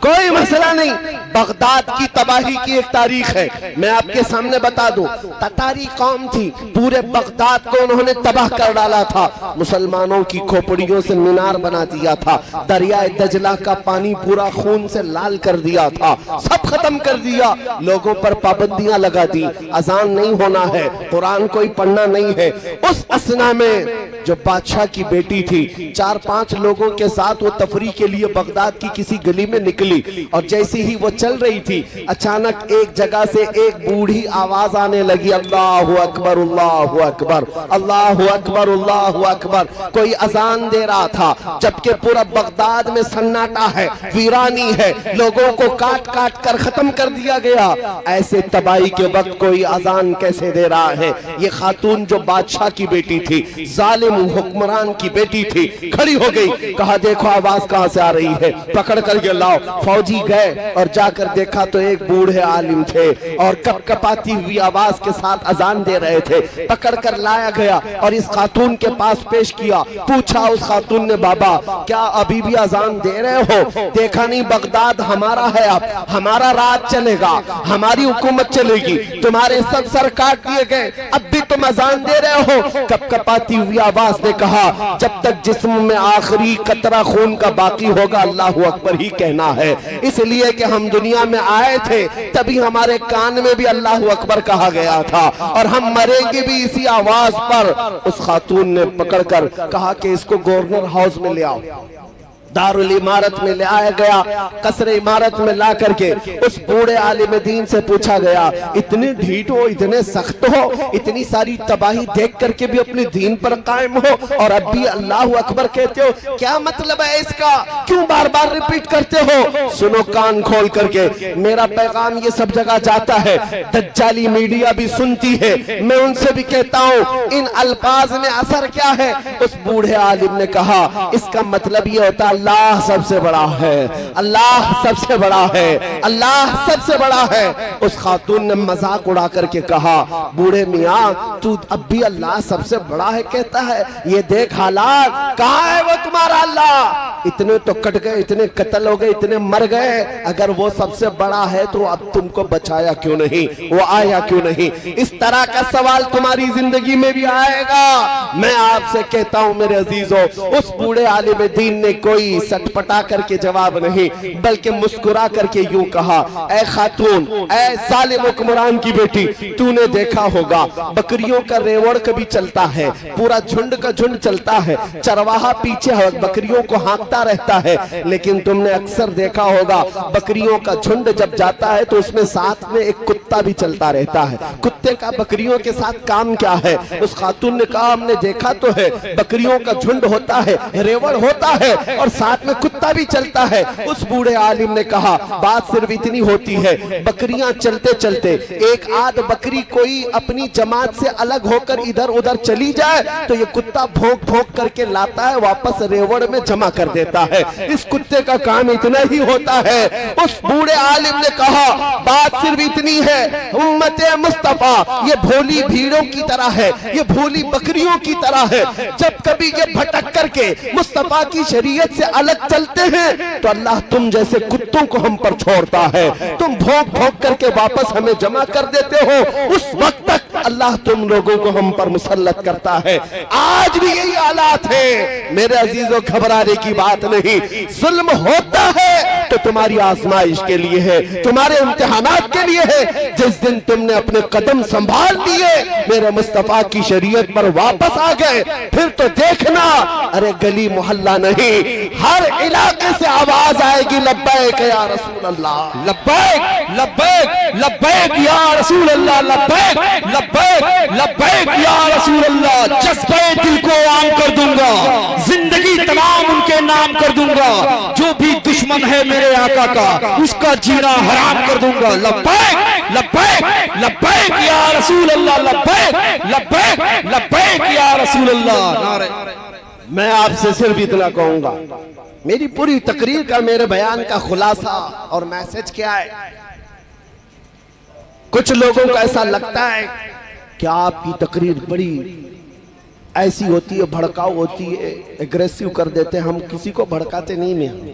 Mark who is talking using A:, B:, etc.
A: کوئی مسئلہ نہیں. بغداد کی تباہی کی ایک تاریخ ہے, میں آپ کے سامنے بتا دوں. تتاری قوم تھی, پورے بغداد کو انہوں نے تباہ کر ڈالا تھا. مسلمانوں کی کھوپڑیوں سے مینار بنا دیا تھا, دریائے دجلہ کا پانی پورا خون سے لال کر دیا تھا, سب ختم کر دیا. لوگوں پر پابندیاں لگا دی, اذان نہیں ہونا ہے, قرآن کوئی پڑھنا نہیں ہے. اس اسنا میں جو بادشاہ کی بیٹی تھی, 4-5 لوگوں کے ساتھ وہ تفریح کے لیے بغداد کی کسی گلی میں نکلی, اور جیسی ہی وہ چل رہی تھی, اچانک ایک جگہ سے ایک بوڑھی آواز آنے لگی, اللہ اکبر اللہ اکبر اللہ اکبر اللہ اکبر. کوئی اذان دے رہا تھا, جبکہ پورا بغداد میں سناٹا ہے, ویرانی ہے, لوگوں کو کاٹ کاٹ کر ختم کر دیا گیا. ایسے تباہی کے وقت کوئی اذان کیسے دے رہا ہے؟ یہ خاتون جو بادشاہ کی بیٹی تھی, ظالم حکمران کی بیٹی تھی, کھڑی ہو گئی, کہا دیکھو آواز کہاں سے آ رہی ہے, پکڑ کر کے لاؤ. فوجی گئے اور جا کر دیکھا تو ایک بوڑھے عالم تھے, اور کپ کپاتی ہوئی آواز کے ساتھ اذان دے رہے تھے. پکڑ کر لایا گیا اور اس خاتون کے پاس پیش کیا. پوچھا اس خاتون نے, بابا کیا ابھی بھی اذان دے رہے ہو؟ دیکھا نہیں بغداد ہمارا ہے, اب ہمارا راج چلے گا, ہماری حکومت چلے گی, تمہارے سب سر کاٹ دیے گئے, اب بھی تم اذان دے رہے ہو؟ کپ کپاتی ہوئی آواز نے کہا, جب تک جسم میں آخری قطرہ خون کا باقی ہوگا اللہ اکبر ہی کہنا ہے. اس لیے کہ ہم دنیا میں آئے تھے تبھی ہمارے کان میں بھی اللہ اکبر کہا گیا تھا, اور ہم مریں گے بھی اسی آواز پر. اس خاتون نے پکڑ کر کہا کہ اس کو گورنر ہاؤس میں لے آؤ. دارالعمارت میں لے آیا گیا, قصر عمارت میں لا کر کے اس بوڑھے عالم دین سے پوچھا گیا, اتنے ڈھیٹ ہو, اتنے سخت ہو, اتنی ساری تباہی دیکھ کر کے بھی اپنے دین پر قائم ہو, اور اب بھی اللہ اکبر کہتے ہو, کیا مطلب ہے اس کا, کیوں بار بار ریپیٹ کرتے ہو؟ سنو کان کھول کر کے, میرا پیغام یہ سب جگہ جاتا ہے, دجالی میڈیا بھی سنتی ہے, میں ان سے بھی کہتا ہوں ان الفاظ میں اثر کیا ہے. اس بوڑھے عالم نے کہا, اس کا مطلب یہ ہوتا اللہ سب سے بڑا ہے, اللہ سب سے بڑا ہے, اللہ سب سے بڑا ہے. اس خاتون نے مذاق اڑا کر کے کہا, بوڑھے میاں تو اب بھی اللہ سب سے بڑا ہے کہتا ہے, یہ دیکھ حالات, کہاں ہے وہ تمہارا اللہ؟ اتنے تو کٹ گئے, اتنے قتل ہو گئے, اتنے مر گئے, اگر وہ سب سے بڑا ہے تو اب تم کو بچایا کیوں نہیں, وہ آیا کیوں نہیں؟ اس طرح کا سوال تمہاری زندگی میں بھی آئے گا. میں آپ سے کہتا ہوں میرے عزیزوں, اس بوڑھے عالم دین نے کوئی سٹ پٹا کر کے جواب نہیں, بلکہ مسکرا کر کے یوں کہا, اے خاتون, اے ظالم حکمران کی بیٹی, تو نے دیکھا ہوگا بکریوں کا ریوڑ کبھی چلتا ہے, پورا جھنڈ کا جھنڈ چلتا ہے, چرواہا پیچھے بکریوں کو ہانکتا رہتا ہے, لیکن تم نے اکثر دیکھا ہوگا بکریوں کا جھنڈ جب جاتا ہے تو اس میں ساتھ میں ایک کتا بھی چلتا رہتا ہے. کتے کا بکریوں کے ساتھ کام کیا ہے؟ اس خاتون نے کہا, ہم نے دیکھا تو ہے, بکریوں کا جھنڈ ہوتا ہے, ریوڑ ہوتا ہے, اور ساتھ میں کتا بھی چلتا ہے. اس بوڑھے عالم نے کہا, بات صرف اتنی ہوتی ہے, بکریاں چلتے چلتے ایک آدھ بکری کوئی اپنی جماعت سے الگ ہو کر ادھر ادھر چلی جائے تو یہ کتا بھونک بھونک کر کے لاتا ہے, واپس ریوڑ میں جمع کر دیتا ہے. اس کتے کا کام اتنا ہی ہوتا ہے. اس بوڑھے عالم نے کہا, بات صرف اتنی ہے, امت مصطفیٰ یہ بھولی بھیڑوں کی طرح ہے, یہ بھولی بکریوں کی طرح ہے, جب کبھی یہ بھٹک کر کے مصطفیٰ کی شریعت سے الگ چلتے ہیں تو اللہ تم جیسے کتوں کو ہم پر چھوڑتا ہے, تم بھونک بھونک کر کے واپس ہمیں جمع کر دیتے ہو, اس وقت تک اللہ تم لوگوں کو ہم پر مسلط کرتا ہے. آج بھی یہی حالات ہیں میرے عزیزوں, گھبرانے کی بات نہیں. ظلم ہوتا ہے تو تمہاری آزمائش کے لیے ہے, تمہارے امتحانات کے لیے ہے. جس دن تم نے اپنے قدم سنبھال لیے, میرے مصطفیٰ کی شریعت پر واپس آ گئے, پھر تو دیکھنا, ارے گلی محلہ نہیں, ہر علاقے سے آواز آئے گی, لبیک یا رسول اللہ,
B: لبیک لبیک لبیک یا رسول اللہ, لبیک لبیک لبیک یا رسول اللہ. جذبے دل کو عام کر دوں گا, زندگی تمام ان کے نام کر دوں گا, جو بھی دشمن ہے میرے آقا کا اس کا جینا حرام کر دوں گا. لبیک لبیک لبیک یا رسول اللہ, لبیک لبیک لبیک یا رسول اللہ.
A: میں آپ سے صرف اتنا کہوں گا, میری پوری تقریر کا, میرے بیان کا خلاصہ اور میسج کیا ہے؟ کچھ لوگوں کو ایسا لگتا ہے کہ آپ کی تقریر بڑی ایسی ہوتی ہے, بھڑکاؤ ہوتی ہے, ایگریسیو کر دیتے ہیں. ہم کسی کو بھڑکاتے نہیں ہیں,